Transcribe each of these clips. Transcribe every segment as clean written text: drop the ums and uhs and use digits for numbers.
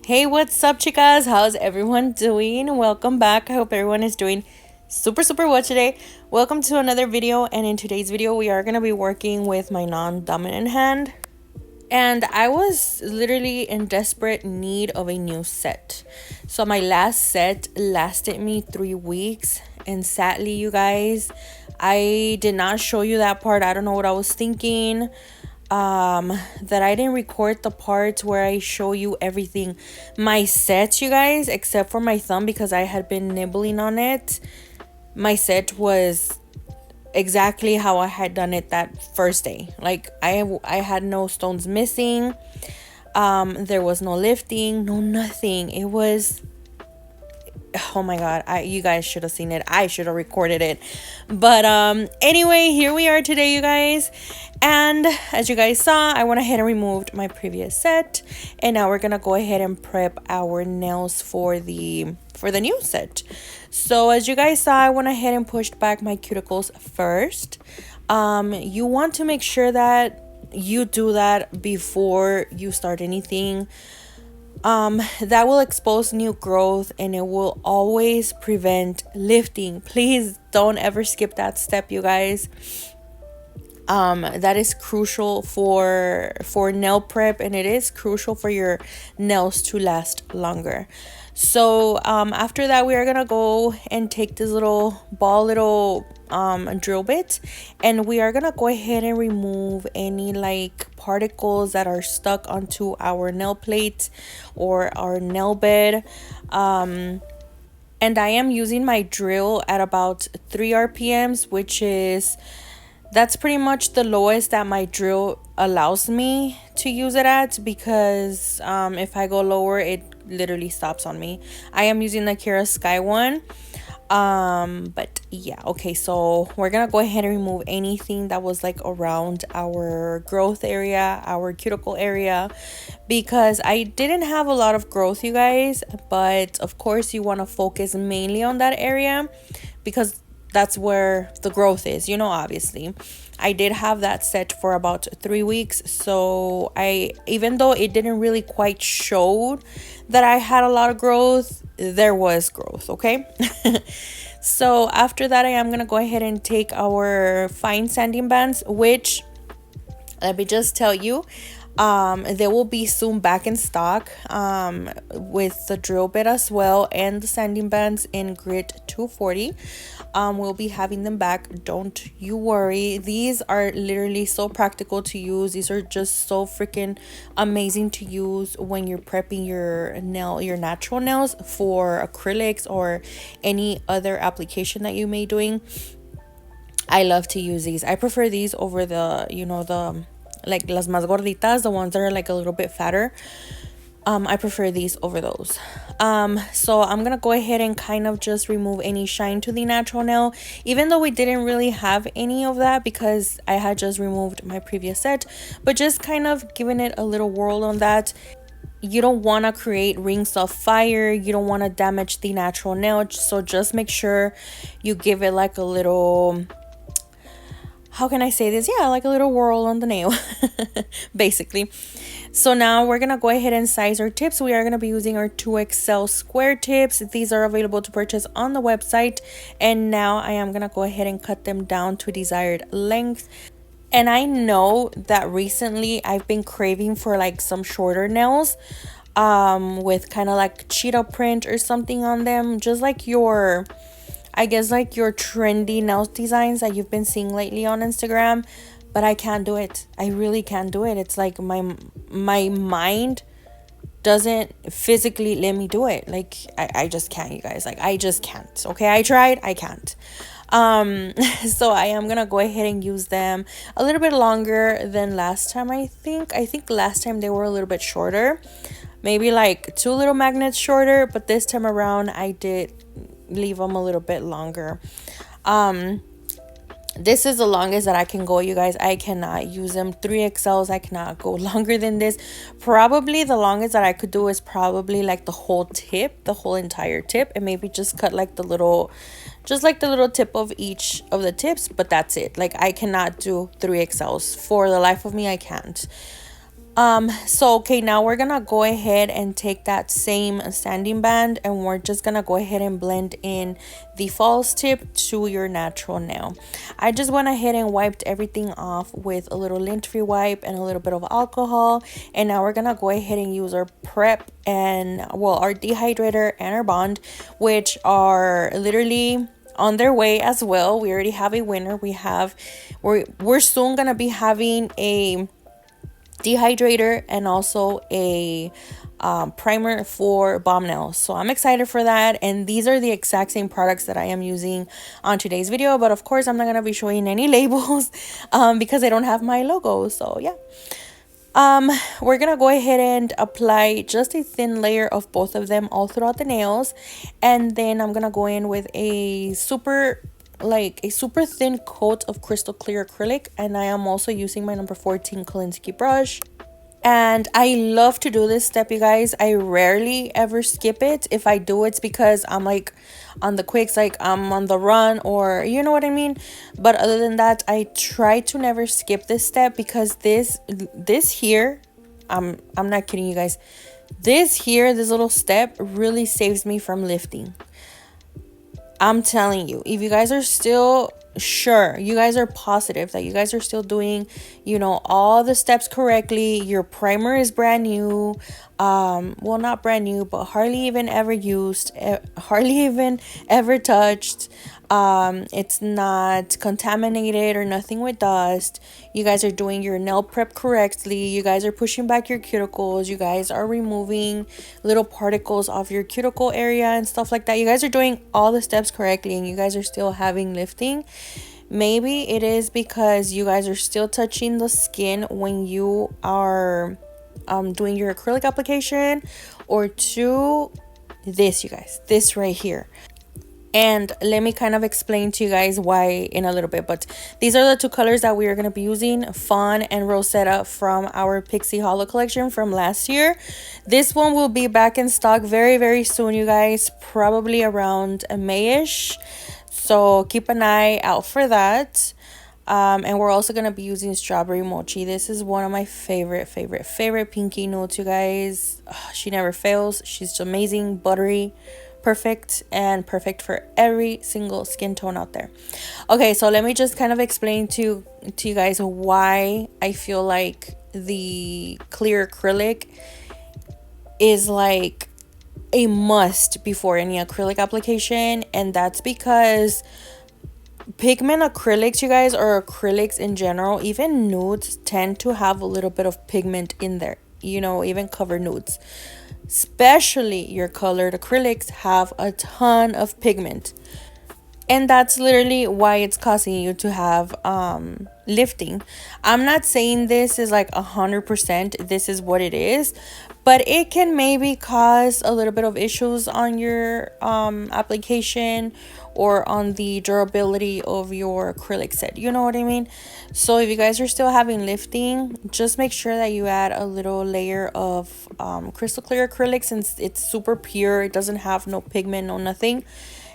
Hey, what's up, chicas? How's everyone doing? Welcome back. I hope everyone is doing super well today. Welcome to another video, and in today's video we are going to be working with my non-dominant hand. And I was literally in desperate need of a new set. So my last set lasted me 3 weeks, and sadly, you guys, I did not show you that part. I don't know what I was thinking, that I didn't record the parts where I show you everything. My set, you guys, except for my thumb, because I had been nibbling on it, my set was exactly how I had done it that first day. Like I had no stones missing. There was no lifting, no nothing. It was, oh my god, you guys should have seen it. I should have recorded it. But anyway, here we are today, you guys. And as you guys saw, I went ahead and removed my previous set, and now we're gonna go ahead and prep our nails for the new set. So as you guys saw, I went ahead and pushed back my cuticles first. You want to make sure that you do that before you start anything. That will expose new growth, and it will always prevent lifting. Please don't ever skip that step, you guys. That is crucial for nail prep, and it is crucial for your nails to last longer. So after that, we are gonna go and take this little drill bit, and we are gonna go ahead and remove any like particles that are stuck onto our nail plate or our nail bed. And I am using my drill at about 3 RPMs, which is, that's pretty much the lowest that my drill allows me to use it at, because if I go lower, it literally stops on me. I am using the Kira Sky one. But yeah, okay, so we're gonna go ahead and remove anything that was like around our growth area, our cuticle area, because I didn't have a lot of growth, you guys. But of course, you want to focus mainly on that area, because that's where the growth is, obviously. I did have that set for about 3 weeks, so even though it didn't really quite show that I had a lot of growth, there was growth, okay? So after that, I am gonna go ahead and take our fine sanding bands, which, let me just tell you, they will be soon back in stock, with the drill bit as well, and the sanding bands in grit 240. We'll be having them back, don't you worry. These are literally so practical to use. These are just so freaking amazing to use when you're prepping your natural nails for acrylics or any other application that you may doing. I love to use these. I prefer these over the like las más gorditas, the ones that are like a little bit fatter. I prefer these over those. So I'm gonna go ahead and kind of just remove any shine to the natural nail, even though we didn't really have any of that because I had just removed my previous set, but just kind of giving it a little whirl on that. You don't want to create rings of fire. You don't want to damage the natural nail, so just make sure you give it like a little, how can I say this? Yeah, like a little whirl on the nail, basically. So now we're going to go ahead and size our tips. We are going to be using our 2XL square tips. These are available to purchase on the website. And now I am going to go ahead and cut them down to desired length. And I know that recently I've been craving for like some shorter nails, with kind of like cheetah print or something on them. Just like your, I guess, like your trendy nail designs that you've been seeing lately on Instagram. But I can't do it. I really can't do it. It's like my mind doesn't physically let me do it. Like I just can't, you guys. Like I just can't. Okay, I tried, I can't. So I am gonna go ahead and use them a little bit longer than last time. I think last time they were a little bit shorter, maybe like 2 little magnets shorter, but this time around I did leave them a little bit longer. This is the longest that I can go, you guys. I cannot use them 3XLs. I cannot go longer than this. Probably the longest that I could do is probably like the whole tip, the whole entire tip, and maybe just cut like the little, just like the little tip of each of the tips, but that's it. Like I cannot do 3XLs for the life of me. I can't. So okay, now we're gonna go ahead and take that same sanding band and we're just gonna go ahead and blend in the false tip to your natural nail. I just went ahead and wiped everything off with a little lint free wipe and a little bit of alcohol, and now we're gonna go ahead and use our prep and, well, our dehydrator and our bond, which are literally on their way as well. We already have a winner. We're soon gonna be having a dehydrator and also a primer for BOMBNAILZ. So I'm excited for that, and these are the exact same products that I am using on today's video, but of course I'm not gonna be showing any labels because I don't have my logo. So yeah, we're gonna go ahead and apply just a thin layer of both of them all throughout the nails, and then I'm gonna go in with a super thin coat of crystal clear acrylic, and I am also using my number 14 Kolinsky brush. And I love to do this step, you guys. I rarely ever skip it. If I do, it's because I'm like on the quicks, like I'm on the run, or you know what I mean. But other than that, I try to never skip this step because this here, I'm not kidding you guys, this little step really saves me from lifting. I'm telling you, if you guys are still sure, you guys are positive that you guys are still doing, you know, all the steps correctly, your primer is brand new, well, not brand new, but hardly even ever used, hardly even ever touched, it's not contaminated or nothing with dust, you guys are doing your nail prep correctly, you guys are pushing back your cuticles, you guys are removing little particles off your cuticle area and stuff like that, you guys are doing all the steps correctly, and you guys are still having lifting. Maybe it is because you guys are still touching the skin when you are doing your acrylic application, or two, this, you guys, this right here. And let me kind of explain to you guys why in a little bit, but these are the two colors that we are going to be using, Fawn and Rosetta, from our Pixie Hollow collection from last year. This one will be back in stock very, very soon, you guys, probably around May-ish. So keep an eye out for that. And we're also going to be using Strawberry Mochi. This is one of my favorite pinky nudes, you guys. She never fails. She's amazing, buttery, perfect, and perfect for every single skin tone out there. Okay, so let me just kind of explain to you guys why I feel like the clear acrylic is like a must before any acrylic application. And that's because pigment acrylics, you guys, or acrylics in general, even nudes, tend to have a little bit of pigment in there, you know, even cover nudes, especially your colored acrylics, have a ton of pigment, and that's literally why it's causing you to have lifting. I'm not saying this is like 100% this is what it is, but it can maybe cause a little bit of issues on your application or on the durability of your acrylic set, you know what I mean? So if you guys are still having lifting, just make sure that you add a little layer of crystal clear acrylic, since it's super pure, it doesn't have no pigment, no nothing,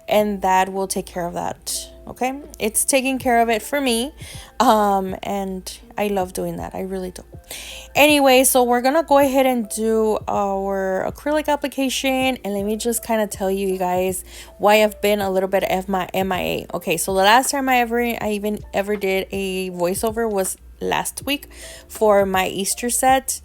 and that will take care of that. Okay, it's taking care of it for me, and I love doing that, I really do. Anyway, so we're gonna go ahead and do our acrylic application, and let me just kind of tell you guys why I've been a little bit of my MIA. Okay, so the last time I even ever did a voiceover was last week for my Easter set.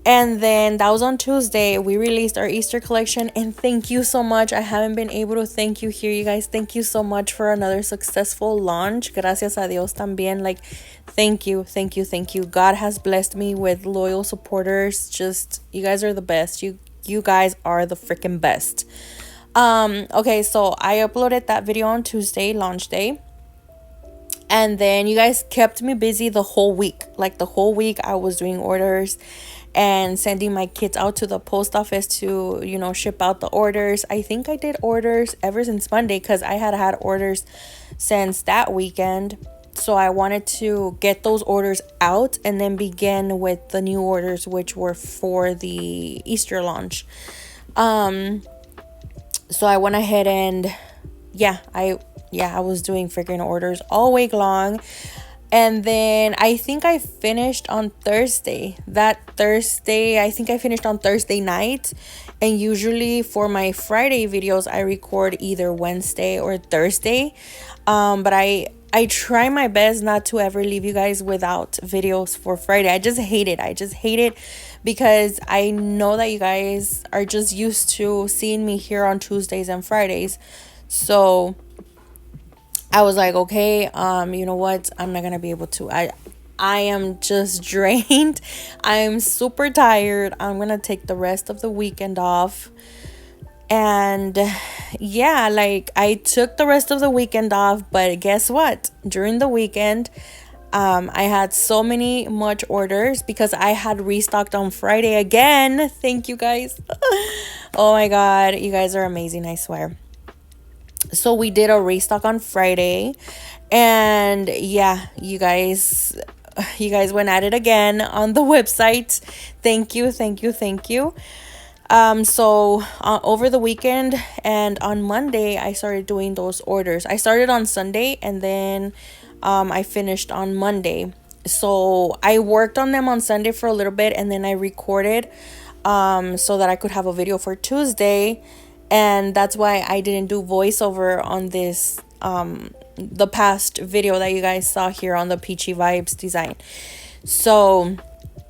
And then that was on Tuesday. We released our Easter collection, and thank you so much. I haven't been able to thank you here, you guys. Thank you so much for another successful launch. Gracias a Dios también. Like, thank you. God has blessed me with loyal supporters. Just, you guys are the best. You guys are the freaking best. Okay, so I uploaded that video on Tuesday, launch day. And then you guys kept me busy the whole week. Like, the whole week I was doing orders and sending my kits out to the post office to, you know, ship out the orders. I think I did orders ever since Monday, because I had orders since that weekend. So I wanted to get those orders out and then begin with the new orders, which were for the Easter launch. So I went ahead and I was doing freaking orders all week long. And then I think I finished on Thursday. That Thursday, I think I finished on Thursday night. And usually for my Friday videos, I record either Wednesday or Thursday. But I try my best not to ever leave you guys without videos for Friday. I just hate it. I just hate it because I know that you guys are just used to seeing me here on Tuesdays and Fridays. So I was like, okay, you know what? I'm not gonna be able to. I am just drained. I'm super tired. I'm gonna take the rest of the weekend off. And yeah, like I took the rest of the weekend off, but guess what? During the weekend, I had so much orders because I had restocked on Friday again. Thank you guys. Oh my god, you guys are amazing, I swear. So we did a restock on Friday, and yeah, you guys went at it again on the website. Thank you, thank you, thank you. So over the weekend and on Monday, I started doing those orders. I started on Sunday, and then I finished on Monday. So I worked on them on Sunday for a little bit, and then I recorded so that I could have a video for Tuesday. And that's why I didn't do voiceover on this the past video that you guys saw here on the Peachy Vibes design. So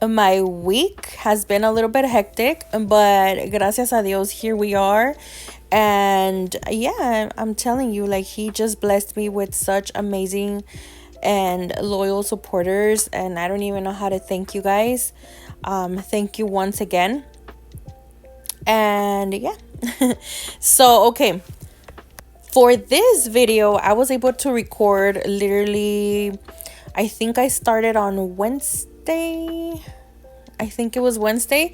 my week has been a little bit hectic, but gracias a Dios, here we are. And yeah, I'm telling you, like, he just blessed me with such amazing and loyal supporters, and I don't even know how to thank you guys. Thank you once again. And yeah. So okay, for this video I was able to record literally, I think I started on Wednesday. I think it was Wednesday,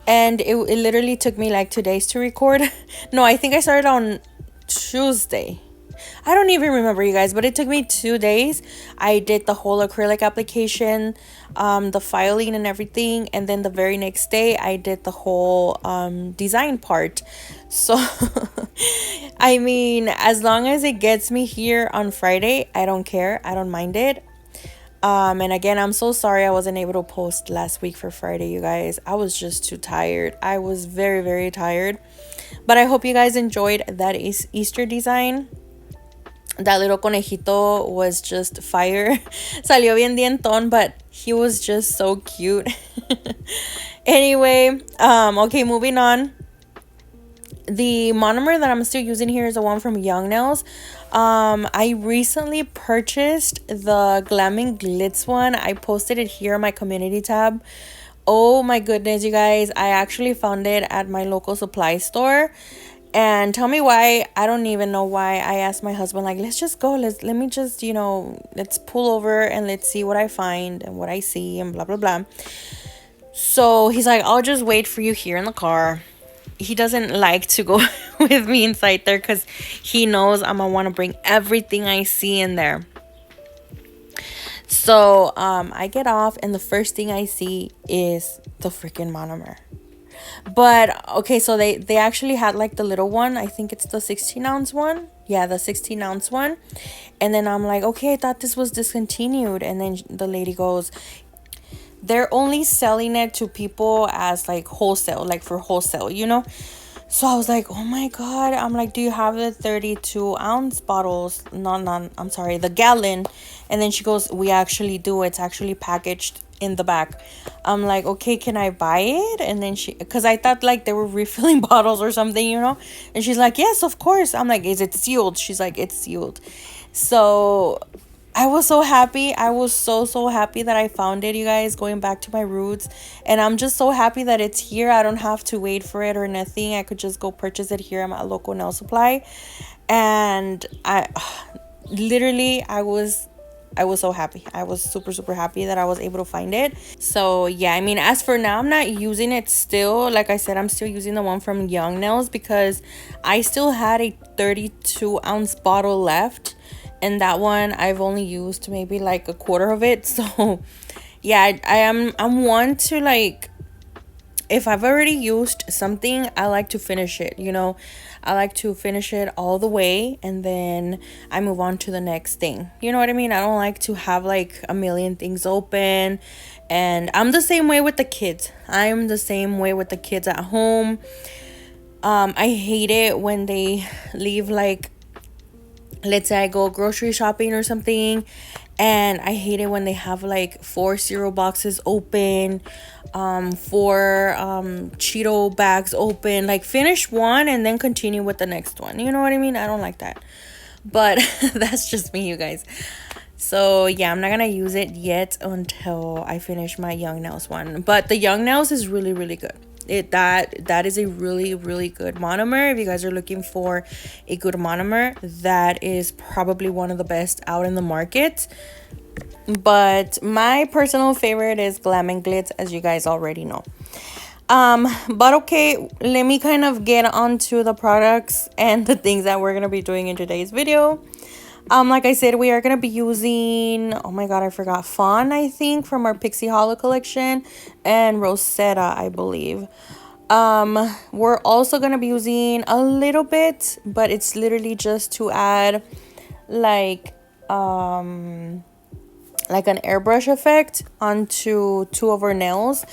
and it literally took me like 2 days to record. No, I think I started on Tuesday. I don't even remember, you guys, but it took me 2 days. I did the whole acrylic application, the filing and everything, and then the very next day I did the whole design part. So I mean, as long as it gets me here on Friday, I don't care. I don't mind it. And again, I'm so sorry I wasn't able to post last week for Friday, you guys. I was just too tired. I was very, very tired. But I hope you guys enjoyed that Easter design. That little conejito was just fire. Salió bien dientón, but he was just so cute. Anyway, okay, moving on. The monomer that I'm still using here is the one from BOMBNAILZ. I recently purchased the Glamming Glitz one. I posted it here on my community tab. Oh my goodness, you guys. I actually found it at my local supply store. And tell me why. I don't even know why. I asked my husband, like, let's just go. Let me just, let's pull over and let's see what I find and what I see and blah, blah, blah. So he's like, I'll just wait for you here in the car. He doesn't like to go with me inside there because he knows I'm gonna want to bring everything I see in there. So I get off, and the first thing I see is the freaking monomer. But okay, so they actually had like the little one. I think it's the 16-ounce one. Yeah, the 16-ounce one. And then I'm like, okay, I thought this was discontinued. And then the lady goes, they're only selling it to people as like wholesale, like for wholesale, So I was like, oh my god. I'm like, do you have the 32-ounce bottles? No, I'm sorry, the gallon. And then she goes, we actually do. It's actually packaged in the back. I'm like, okay, can I buy it? And then because I thought like they were refilling bottles or something, And she's like, yes, of course. I'm like, is it sealed? She's like, it's sealed. So I was so happy. I was so happy that I found it, you guys, going back to my roots. And I'm just so happy that it's here. I don't have to wait for it or nothing. I could just go purchase it here at my local nail supply. And I was so happy. I was super happy that I was able to find it. So yeah, I mean, as for now, I'm not using it still. Like I said, I'm still using the one from BOMBNAILZ because I still had a 32-ounce bottle left. And that one I've only used maybe like a quarter of it. So yeah, I'm one to like if I've already used something, I like to finish it, you know. I like to finish it all the way and then I move on to the next thing. You know what I mean? I don't like to have like a million things open. And I'm the same way with the kids. I'm the same way with the kids at home. I hate it when they leave, like, let's say I go grocery shopping or something, and I hate it when they have like four cereal boxes open, four Cheeto bags open. Like, finish one and then continue with the next one. You know what I mean? I don't like that. But that's just me, you guys. So yeah, I'm not gonna use it yet until I finish my Young Nails one. But the Young Nails is really, really good. That is a really, really good monomer. If you guys are looking for a good monomer, that is probably one of the best out in the market. But my personal favorite is Glam and Glitz, as you guys already know. But okay, let me kind of get onto the products and the things that we're gonna be doing in today's video. Like I said, we are gonna be using, oh my god, I forgot, Fawn, I think, from our Pixie Hollow collection, and Rosetta, I believe. We're also gonna be using a little bit, but it's literally just to add like an airbrush effect onto two of our nails.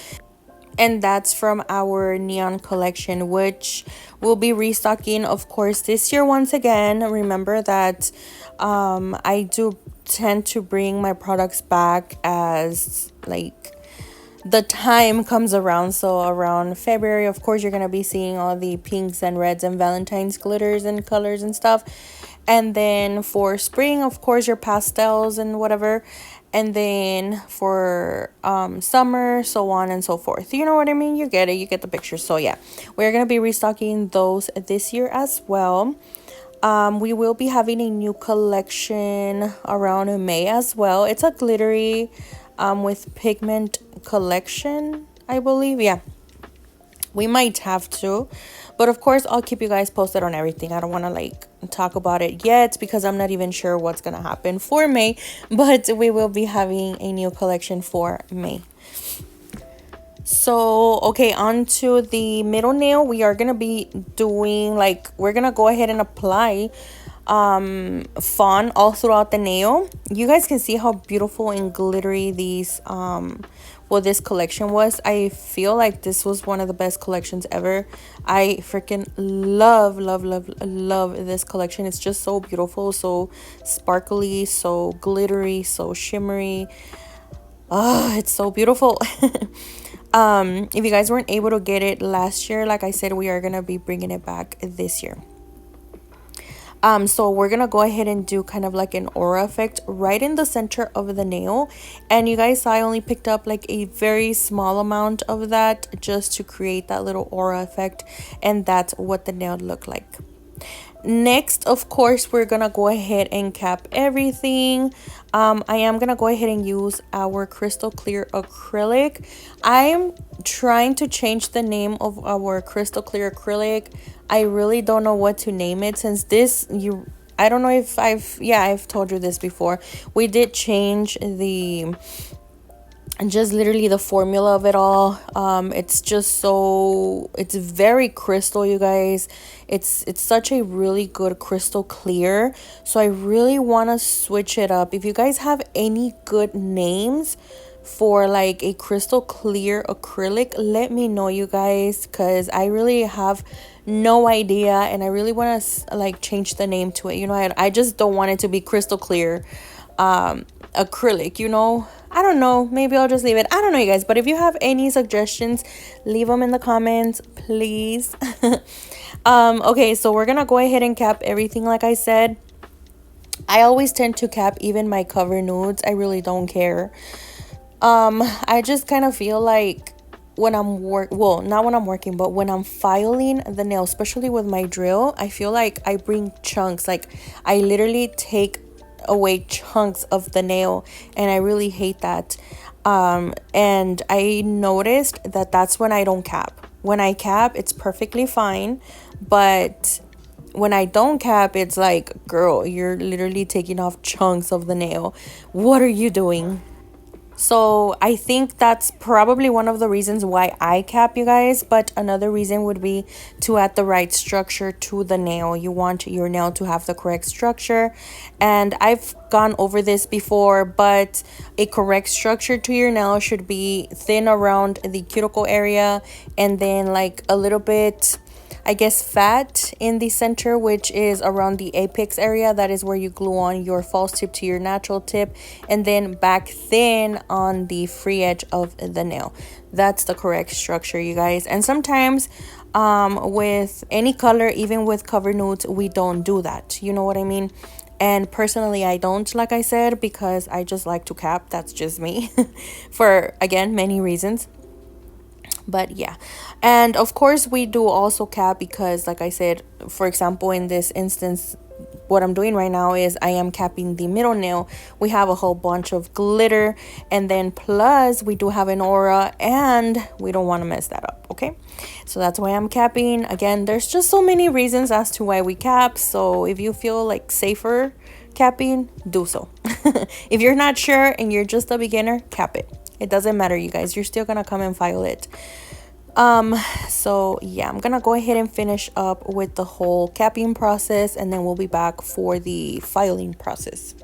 And that's from our neon collection, which we'll be restocking, of course, this year once again. Remember that I do tend to bring my products back as like the time comes around. So around February, of course, you're gonna be seeing all the pinks and reds and Valentine's glitters and colors and stuff. And then for spring, of course, your pastels and whatever. And then for summer, so on and so forth. You know what I mean? You get it. You get the picture. So yeah, we're going to be restocking those this year as well. We will be having a new collection around May as well. It's a glittery with pigment collection, I believe. Yeah, we might have to. But of course, I'll keep you guys posted on everything. I don't want to like talk about it yet because I'm not even sure what's going to happen for May. But we will be having a new collection for May. So, okay, on to the middle nail. We are going to be doing like, we're going to go ahead and apply fawn all throughout the nail. You guys can see how beautiful and glittery these this collection was. I feel like this was one of the best collections ever. I freaking love this collection. It's just so beautiful, so sparkly, so glittery, so shimmery. It's so beautiful. If you guys weren't able to get it last year, like I said, we are gonna be bringing it back this year. So we're gonna go ahead and do kind of like an aura effect right in the center of the nail. And you guys saw I only picked up like a very small amount of that just to create that little aura effect. And that's what the nail looked like. Next, of course, we're gonna go ahead and cap everything. I am gonna go ahead and use our crystal clear acrylic. I'm trying to change the name of our crystal clear acrylic. I really don't know what to name it, since this, I don't know if I've told you this before. We did change just literally the formula of it all. It's just so, it's very crystal, you guys. It's such a really good crystal clear. So I really want to switch it up. If you guys have any good names for like a crystal clear acrylic, let me know, you guys, because I really have no idea and I really want to like change the name to it. You know, I just don't want it to be crystal clear acrylic, you know. I don't know, maybe I'll just leave it. I don't know, you guys, but if you have any suggestions, leave them in the comments, please. Okay, so we're gonna go ahead and cap everything. Like I said, I always tend to cap even my cover nudes. I really don't care. I just kind of feel like when I'm not when I'm working, but when I'm filing the nail, especially with my drill, I feel like I bring chunks. Like, I literally take away chunks of the nail, and I really hate that. And I noticed that that's when I don't cap. When I cap, it's perfectly fine, but when I don't cap, it's like, girl, you're literally taking off chunks of the nail. What are you doing? So I think that's probably one of the reasons why I cap, you guys. But another reason would be to add the right structure to the nail. You want your nail to have the correct structure. And I've gone over this before, but a correct structure to your nail should be thin around the cuticle area, and then like a little bit, I guess, fat in the center, which is around the apex area. That is where you glue on your false tip to your natural tip, and then back thin on the free edge of the nail. That's the correct structure, you guys. And sometimes with any color, even with cover nudes, we don't do that. You know what I mean? And personally, I don't, like I said, because I just like to cap. That's just me for, again, many reasons. But yeah, and of course we do also cap because, like I said, for example, in this instance, what I'm doing right now is I am capping the middle nail. We have a whole bunch of glitter, and then plus we do have an aura, and we don't want to mess that up. Okay, so that's why I'm capping. Again, there's just so many reasons as to why we cap. So if you feel like safer capping, do so. If you're not sure and you're just a beginner, cap it. It doesn't matter, you guys. You're still gonna come and file it. So yeah, I'm gonna go ahead and finish up with the whole capping process, and then we'll be back for the filing process.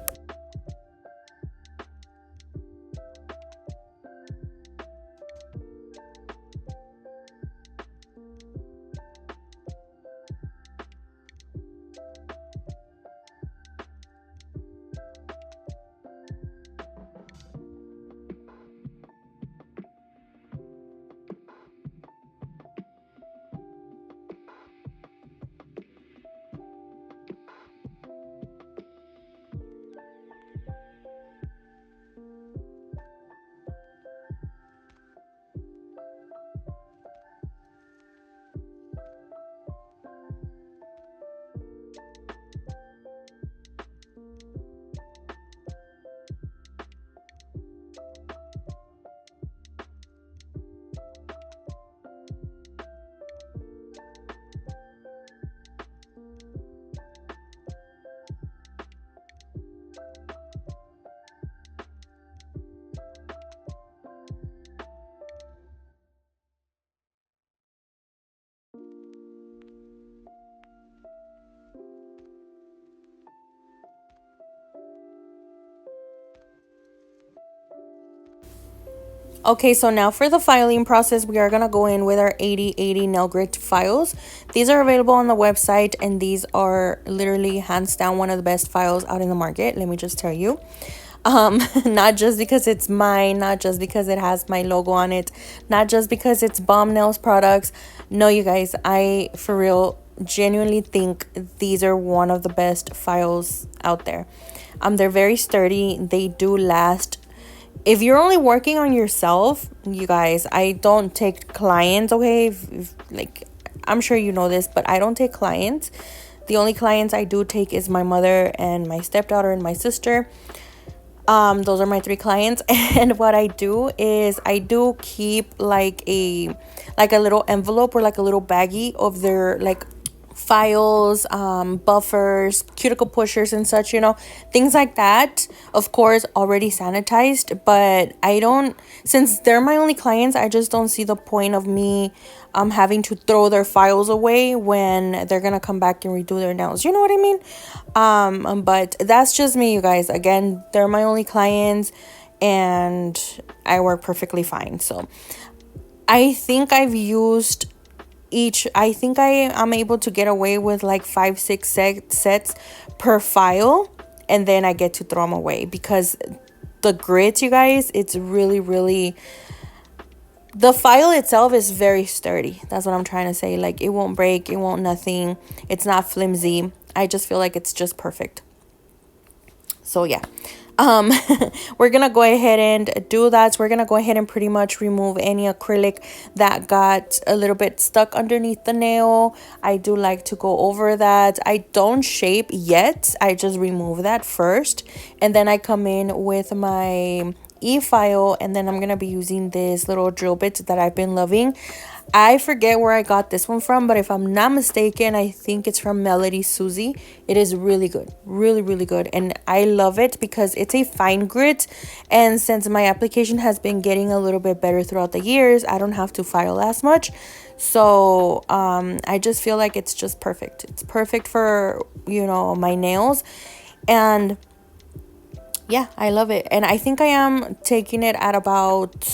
Okay, so now for the filing process, we are going to go in with our 80/80 nail grit files. These are available on the website, and these are literally hands down one of the best files out in the market. Let me just tell you. Not just because it's mine, not just because it has my logo on it, not just because it's BOMBNAILZ products. No, you guys, I for real genuinely think these are one of the best files out there. They're very sturdy. They do last. If you're only working on yourself, you guys, I don't take clients, okay? Like, I'm sure you know this, but I don't take clients. The only clients I do take is my mother and my stepdaughter and my sister. Those are my three clients. And what I do is I do keep like a little envelope or like a little baggie of their like files, buffers, cuticle pushers and such, you know, things like that. Of course, already sanitized, but I don't, since they're my only clients, I just don't see the point of me having to throw their files away when they're gonna come back and redo their nails. You know what I mean? But that's just me, you guys. Again, they're my only clients and I work perfectly fine. So I think I've used each, I think I'm able to get away with like 5-6 sets per file, and then I get to throw them away because the grit, you guys, it's really, the file itself is very sturdy. That's what I'm trying to say. Like, it won't break, it won't nothing, it's not flimsy. I just feel like it's just perfect. So yeah, we're gonna go ahead and do that. So we're gonna go ahead and pretty much remove any acrylic that got a little bit stuck underneath the nail. I do like to go over that. I don't shape yet, I just remove that first, and then I come in with my e-file, and then I'm gonna be using this little drill bit that I've been loving. I forget where I got this one from, but if I'm not mistaken, I think it's from Melody Susie. It is really good, really, really good. And I love it because it's a fine grit. And since my application has been getting a little bit better throughout the years, I don't have to file as much. So I just feel like it's just perfect. It's perfect for, my nails. And yeah, I love it. And I think I am taking it at about,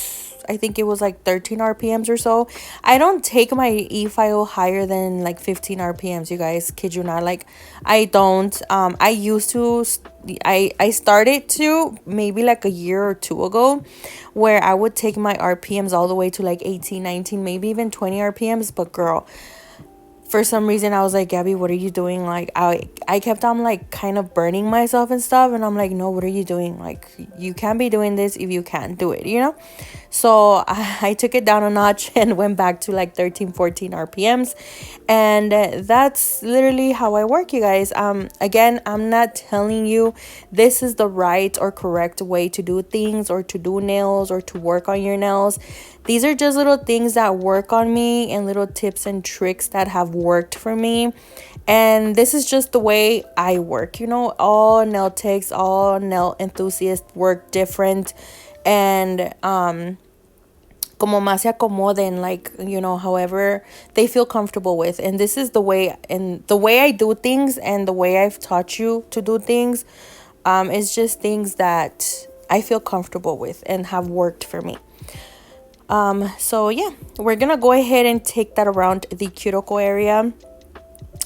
I think it was like 13 RPMs or so. I don't take my e-file higher than like 15 RPMs, you guys. Kid you not. Like, I don't. I used to, I started to maybe like a year or two ago where I would take my RPMs all the way to like 18, 19, maybe even 20 RPMs. But girl, for some reason I was like, Gabby, what are you doing? Like, I kept on like kind of burning myself and stuff, and I'm like, no, what are you doing? Like, you can't be doing this if you can't do it. So I took it down a notch and went back to like 13, 14 RPMs. And that's literally how I work, you guys. Again, I'm not telling you this is the right or correct way to do things or to do nails or to work on your nails. These are just little things that work on me and little tips and tricks that have worked for me. And this is just the way I work. All nail techs, all nail enthusiasts work different. And como más se acomoden, like, however they feel comfortable with. And this is the way I do things, and the way I've taught you to do things is just things that I feel comfortable with and have worked for me. So yeah, we're gonna go ahead and take that around the cuticle area.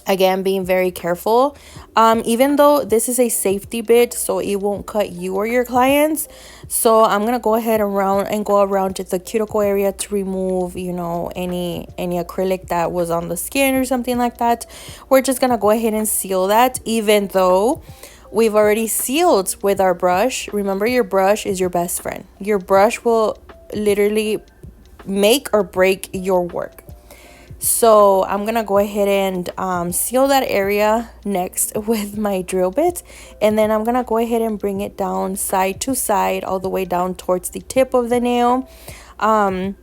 Again, being very careful, even though this is a safety bit, so it won't cut you or your clients. So I'm gonna go ahead and go around the cuticle area to remove, any acrylic that was on the skin or something like that. We're just gonna go ahead and seal that, even though we've already sealed with our brush. Remember, your brush is your best friend. Your brush will literally make or break your work. So I'm gonna go ahead and seal that area next with my drill bit, and then I'm gonna go ahead and bring it down side to side all the way down towards the tip of the nail. And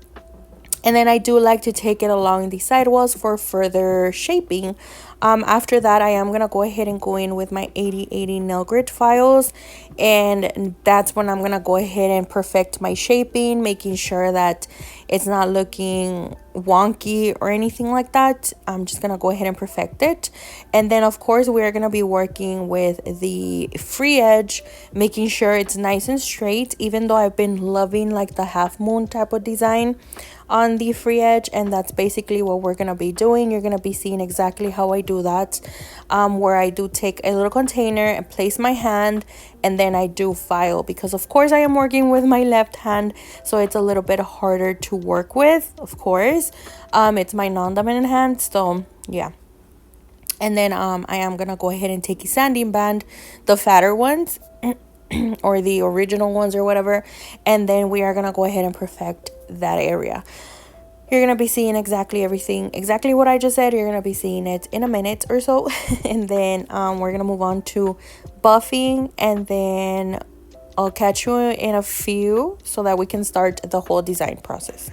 then I do like to take it along the sidewalls for further shaping. After that, I am going to go ahead and go in with my 8080 nail grit files. And that's when I'm going to go ahead and perfect my shaping, making sure that it's not looking wonky or anything like that. I'm just going to go ahead and perfect it. And then, of course, we're going to be working with the free edge, making sure it's nice and straight, even though I've been loving like the half moon type of design on the free edge. And that's basically what we're gonna be doing. You're gonna be seeing exactly how I do that, where I do take a little container and place my hand, and then I do file, because of course I am working with my left hand, so it's a little bit harder to work with, of course. It's my non-dominant hand, so yeah. And then I am gonna go ahead and take a sanding band, the fatter ones or the original ones or whatever, and then we are gonna go ahead and perfect that area. You're gonna be seeing exactly what I just said. You're gonna be seeing it in a minute or so. And then we're gonna move on to buffing, and then I'll catch you in a few so that we can start the whole design process.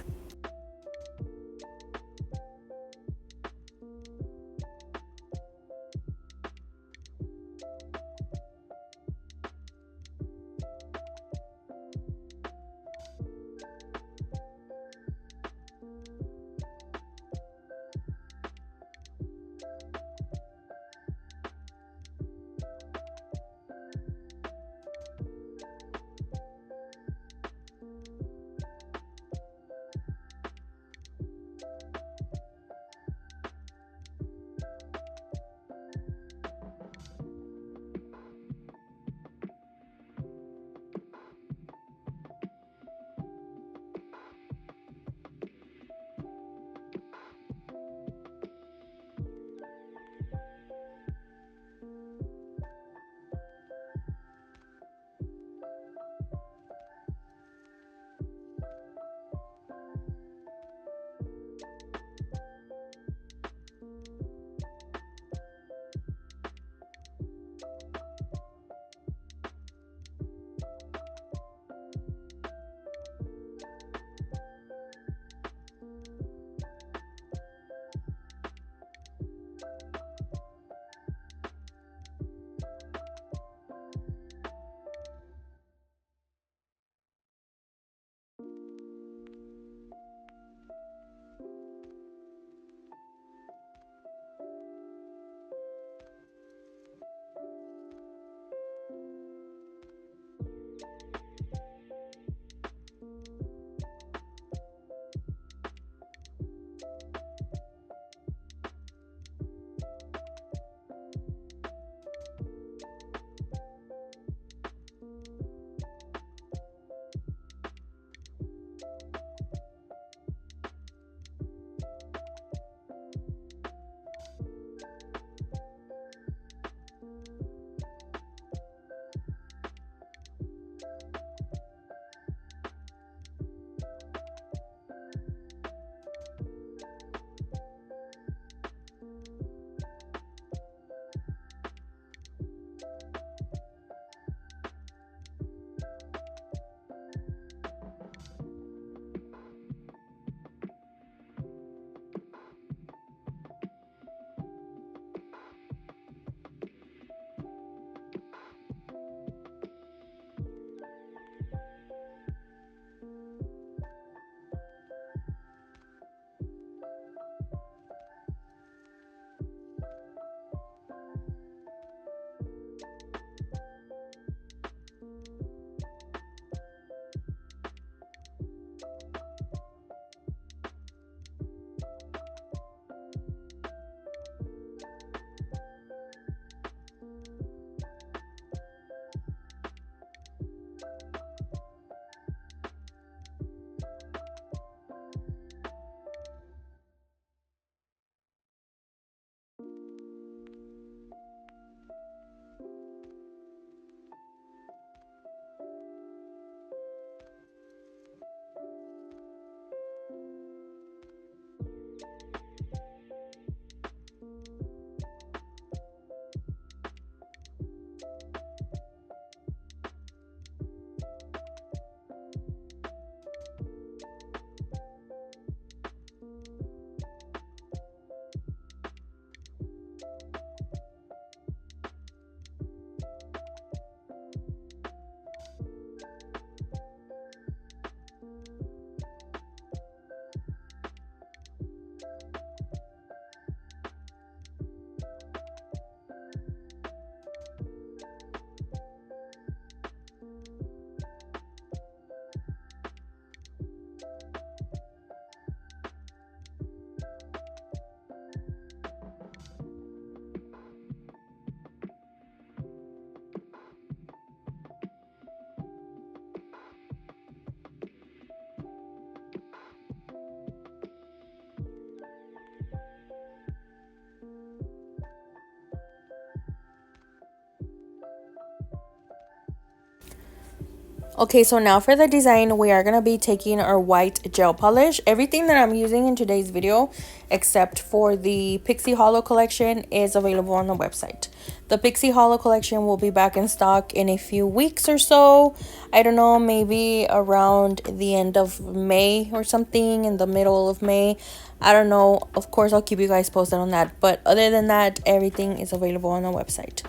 Okay, so now for the design, we are going to be taking our white gel polish. Everything that I'm using in today's video, except for the Pixie Hollow collection, is available on the website. The Pixie Hollow collection will be back in stock in a few weeks or so. I don't know, maybe around the end of May or something, in the middle of May. I don't know. Of course, I'll keep you guys posted on that. But other than that, everything is available on the website.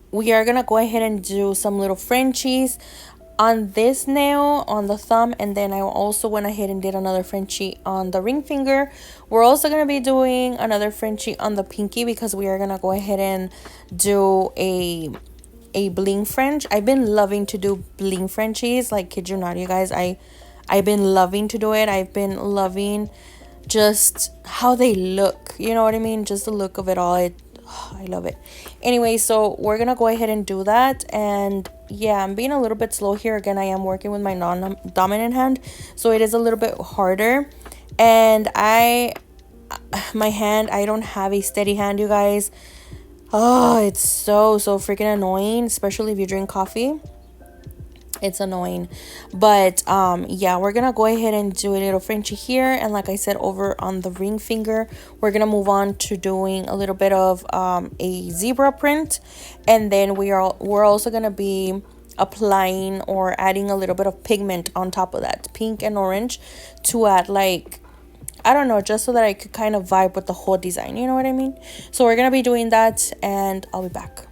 We are gonna go ahead and do some little Frenchies on this nail, on the thumb, and then I also went ahead and did another Frenchie on the ring finger. We're also gonna be doing another Frenchie on the pinky because we are gonna go ahead and do a bling French. I've been loving to do bling Frenchies, like, kid you not, you guys. I've been loving to do it. I've been loving just how they look, you know what I mean, just the look of it all. I love it. Anyway, so we're gonna go ahead and do that. And yeah, I'm being a little bit slow here. Again, I am working with my non-dominant hand, so it is a little bit harder. And my hand, I don't have a steady hand, you guys. Oh, it's so freaking annoying, especially if you drink coffee. It's annoying. But yeah, we're gonna go ahead and do a little Frenchie here, and like I said, over on the ring finger we're gonna move on to doing a little bit of a zebra print. And then we're also gonna be applying or adding a little bit of pigment on top of that, pink and orange, to add, like, I don't know, just so that I could kind of vibe with the whole design, you know what I mean. So we're gonna be doing that, and I'll be back.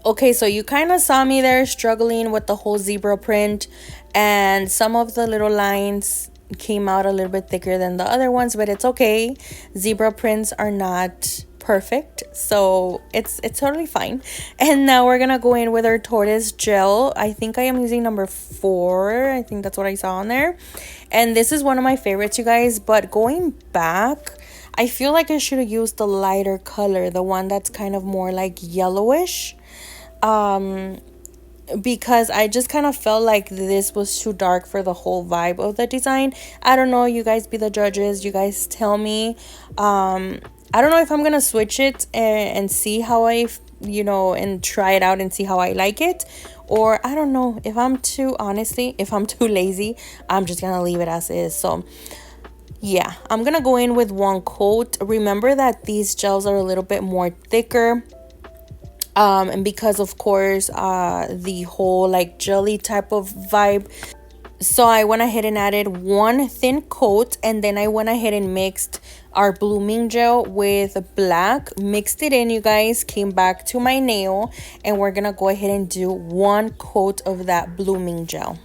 Okay, so you kind of saw me there struggling with the whole zebra print, and some of the little lines came out a little bit thicker than the other ones, but it's okay. Zebra prints are not perfect, so it's totally fine. And now we're gonna go in with our tortoise gel. I think I am using number 4. I think that's what I saw on there, and this is one of my favorites, you guys. But going back, I feel like I should have used the lighter color, the one that's kind of more like yellowish, um because I just kind of felt like this was too dark for the whole vibe of the design. I don't know, you guys be the judges, you guys tell me. I don't know if I'm gonna switch it and see how and try it out and see how I like it, or I don't know, if I'm too, honestly, if I'm too lazy, I'm just gonna leave it as is. So yeah, I'm gonna go in with one coat. Remember that these gels are a little bit more thicker, and because of course the whole like jelly type of vibe, so I went ahead and added one thin coat, and then I went ahead and mixed our blooming gel with black, mixed it in, you guys, came back to my nail, and we're gonna go ahead and do one coat of that blooming gel.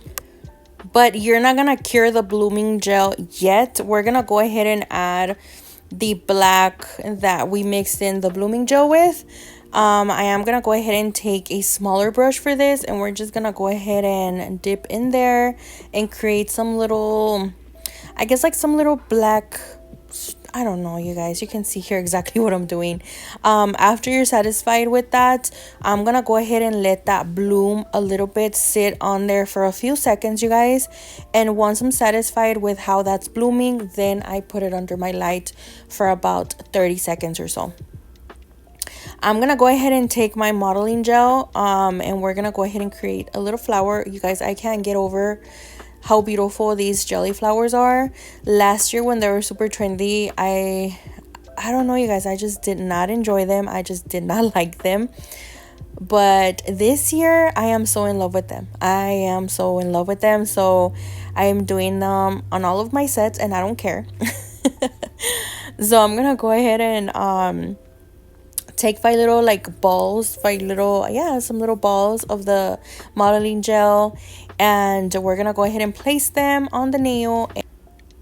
But you're not gonna cure the blooming gel yet. We're gonna go ahead and add the black that we mixed in the blooming gel with. I am gonna go ahead and take a smaller brush for this, and we're just gonna go ahead and dip in there and create some little, I guess like some little black, I don't know, you guys, you can see here exactly what I'm doing. After you're satisfied with that, I'm gonna go ahead and let that bloom a little bit, sit on there for a few seconds, you guys. And once I'm satisfied with how that's blooming, then I put it under my light for about 30 seconds or so. I'm gonna go ahead and take my modeling gel, and we're gonna go ahead and create a little flower. You guys, I can't get over how beautiful these jelly flowers are. Last year when they were super trendy, I don't know, you guys, I just did not enjoy them. I just did not like them. But this year I am so in love with them. I am so in love with them. So I am doing them on all of my sets, and I don't care. So I'm gonna go ahead and take 5 little like balls, 5 little, yeah, some little balls of the modeling gel, and we're gonna go ahead and place them on the nail,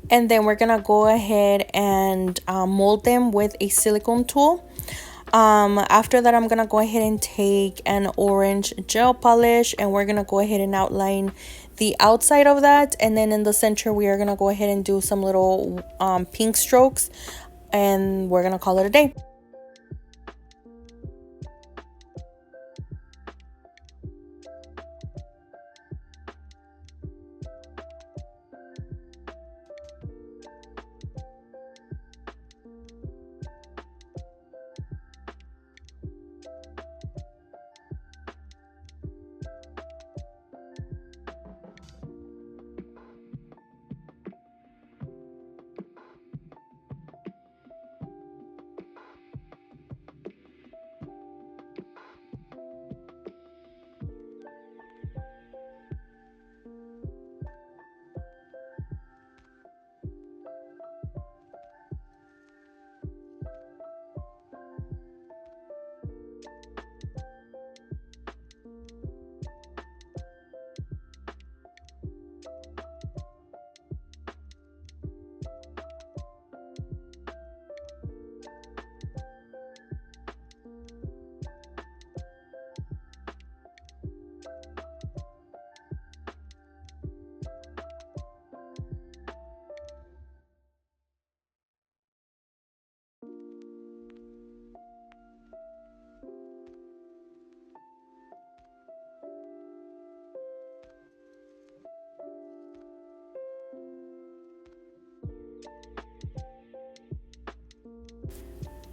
and then we're gonna go ahead and mold them with a silicone tool. After that, I'm gonna go ahead and take an orange gel polish, and we're gonna go ahead and outline the outside of that, and then in the center we are gonna go ahead and do some little pink strokes, and we're gonna call it a day.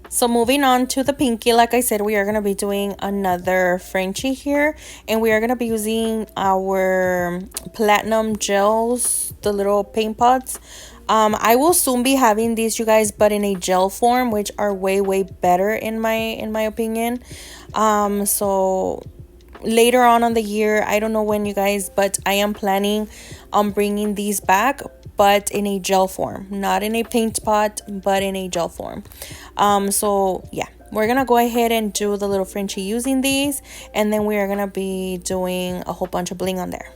So moving on to the pinky, like I said, we are going to be doing another Frenchie here, and we are going to be using our platinum gels, the little paint pots. I will soon be having these, you guys, but in a gel form, which are way better in my opinion. So later on the year, I don't know when, you guys, but I am planning on bringing these back, but in a gel form, not in a paint pot, but in a gel form. So yeah, We're gonna go ahead and do the little Frenchie using these, and then we are gonna be doing a whole bunch of bling on there.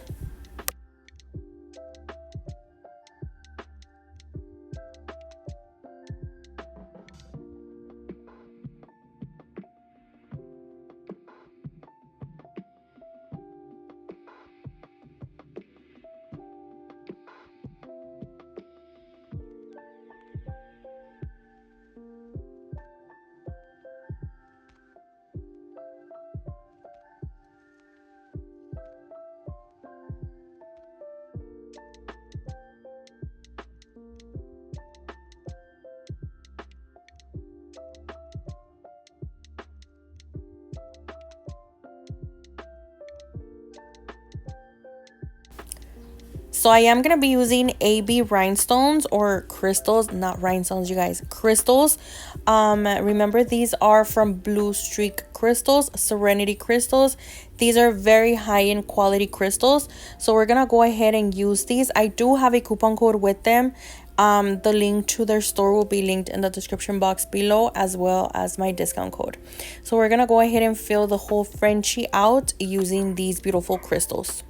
So I am going to be using AB rhinestones or crystals, not rhinestones, you guys, crystals. Remember, these are from Bluestreak crystals, Serenity crystals. These are very high in quality crystals. So we're going to go ahead and use these. I do have a coupon code with them. The link to their store will be linked in the description box below, as well as my discount code. So we're going to go ahead and fill the whole Frenchie out using these beautiful crystals.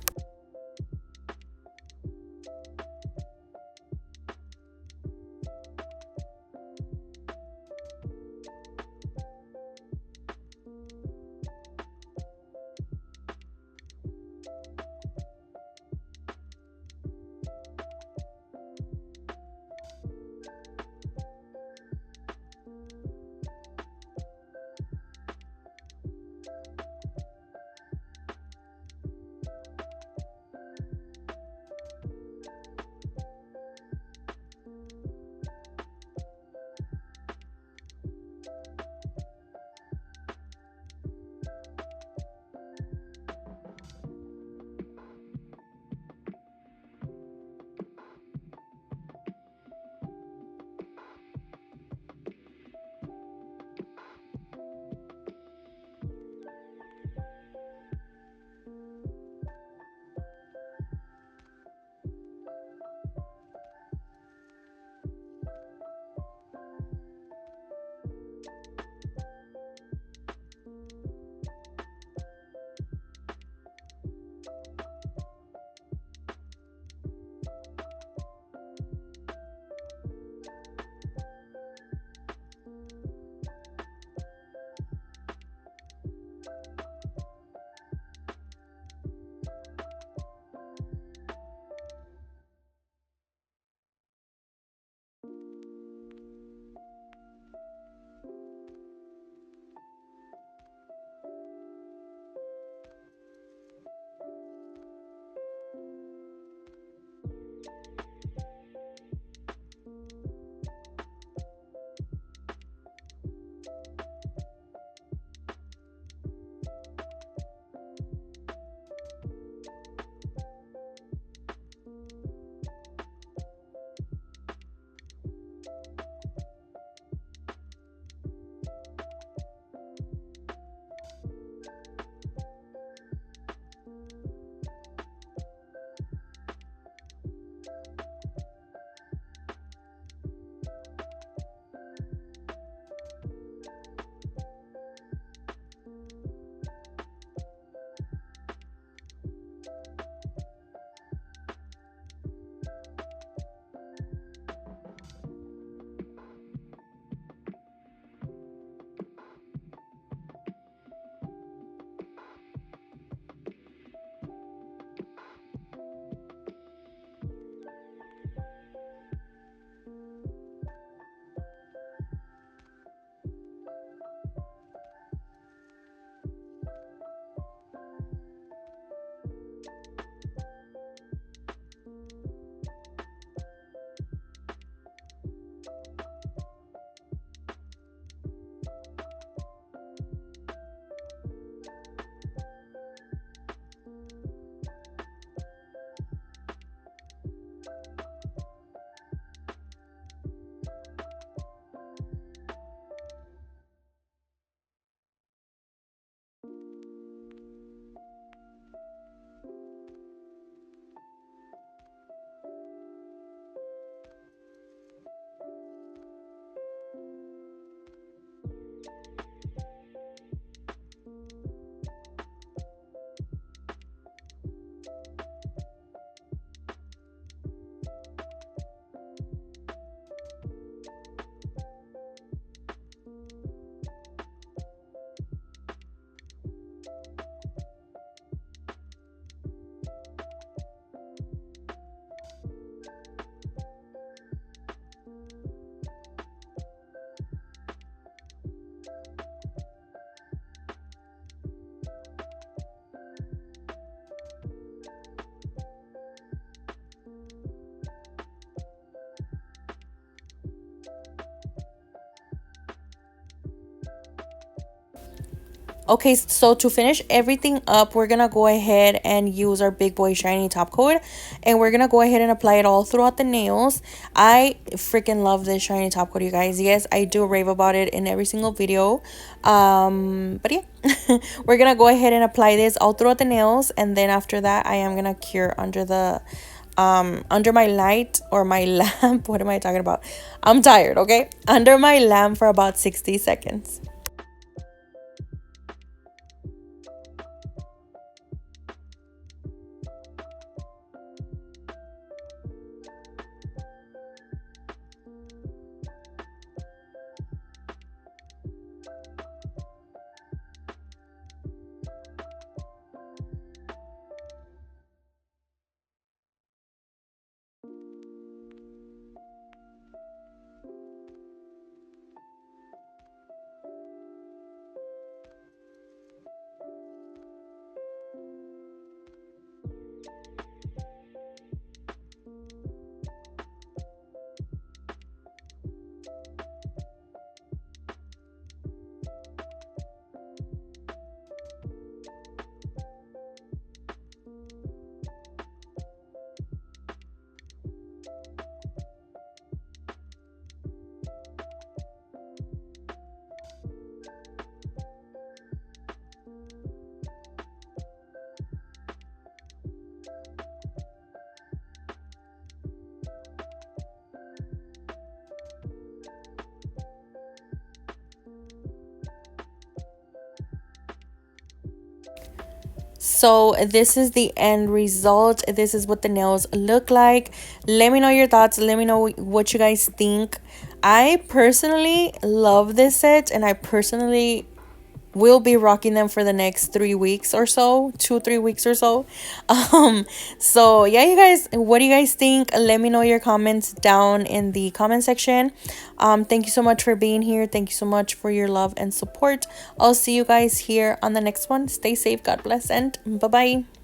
Okay, so to finish everything up, we're gonna go ahead and use our big boy shiny top coat, and we're gonna go ahead and apply it all throughout the nails. I freaking love this shiny top coat, you guys. Yes, I do rave about it in every single video. But yeah, we're gonna go ahead and apply this all throughout the nails, and then after that I am gonna cure under the under my light or my lamp. What am I talking about? I'm tired. Okay, under my lamp for about 60 seconds. So this is the end result. This is what the nails look like. Let me know your thoughts. Let me know what you guys think. I personally love this set, and I personally will be rocking them for the next 3 weeks or so, 2 3 weeks or so. So yeah, you guys, what do you guys think? Let me know your comments down in the comment section. Thank you so much for being here. Thank you so much for your love and support. I'll see you guys here on the next one. Stay safe, God bless, and bye bye.